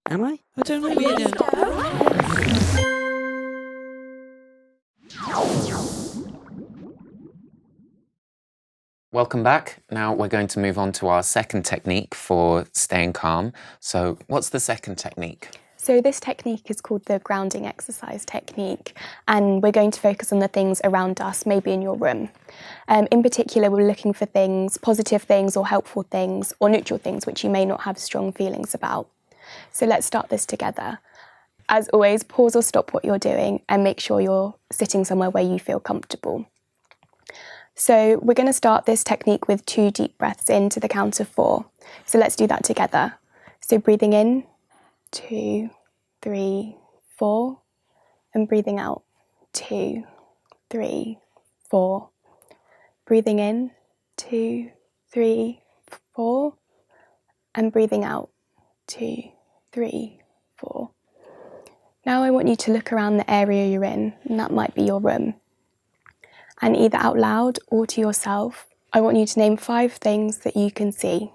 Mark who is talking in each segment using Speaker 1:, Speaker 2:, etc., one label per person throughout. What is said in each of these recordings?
Speaker 1: Am I? I don't know what you're
Speaker 2: Welcome back. Now we're going to move on to our second technique for staying calm. So what's the second technique?
Speaker 3: So this technique is called the grounding exercise technique, and we're going to focus on the things around us, maybe in your room. In particular, we're looking for things, positive things or helpful things or neutral things which you may not have strong feelings about. So let's start this together. As always, pause or stop what you're doing and make sure you're sitting somewhere where you feel comfortable. So we're going to start this technique with 2 deep breaths in to the count of 4. So let's do that together. So breathing in, 2, 3, 4, and breathing out, 2, 3, 4. Breathing in, 2, 3, 4, and breathing out, 2, 3, 4. Now I want you to look around the area you're in, and that might be your room. And either out loud or to yourself, I want you to name 5 things that you can see.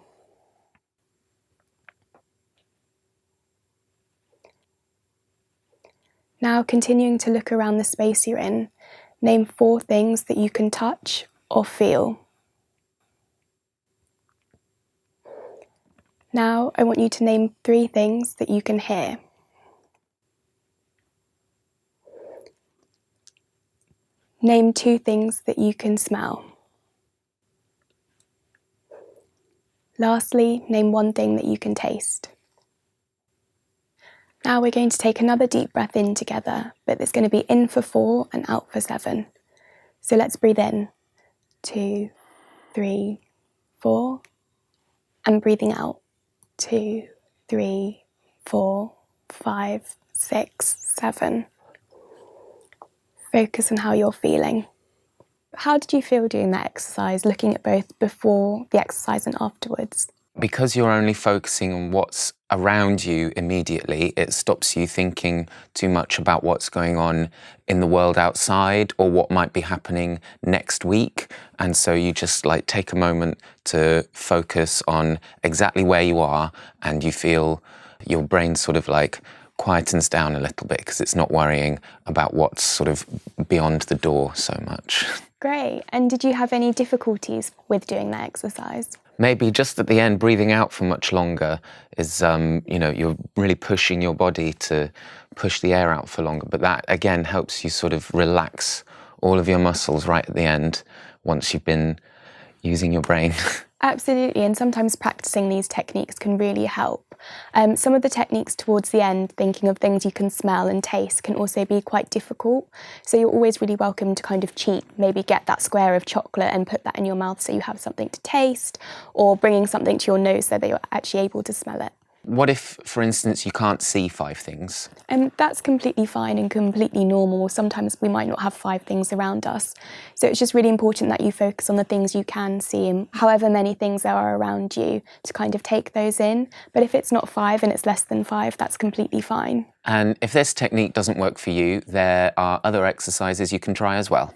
Speaker 3: Now, continuing to look around the space you're in, name 4 things that you can touch or feel. Now, I want you to name 3 things that you can hear. Name 2 things that you can smell. Lastly, name 1 thing that you can taste. Now we're going to take another deep breath in together, but it's going to be in for 4 and out for 7. So let's breathe in, 2, 3, 4, and breathing out, 2, 3, 4, 5, 6, 7. Focus on how you're feeling. How did you feel doing that exercise, looking at both before the exercise and afterwards?
Speaker 2: Because you're only focusing on what's around you immediately, it stops you thinking too much about what's going on in the world outside or what might be happening next week. And so you just take a moment to focus on exactly where you are, and you feel your brain sort of quietens down a little bit because it's not worrying about what's sort of beyond the door so much.
Speaker 3: Great. And did you have any difficulties with doing that exercise?
Speaker 2: Maybe just at the end, breathing out for much longer is, you're really pushing your body to push the air out for longer. But that, again, helps you sort of relax all of your muscles right at the end once you've been using your brain.
Speaker 3: Absolutely, and sometimes practicing these techniques can really help. Some of the techniques towards the end, thinking of things you can smell and taste, can also be quite difficult. So you're always really welcome to kind of cheat, maybe get that square of chocolate and put that in your mouth so you have something to taste, or bringing something to your nose so that you're actually able to smell it.
Speaker 2: What if, for instance, you can't see 5 things?
Speaker 3: That's completely fine and completely normal. Sometimes we might not have 5 things around us. So it's just really important that you focus on the things you can see and however many things there are around you to kind of take those in. But if it's not 5 and it's less than 5, that's completely fine.
Speaker 2: And if this technique doesn't work for you, there are other exercises you can try as well.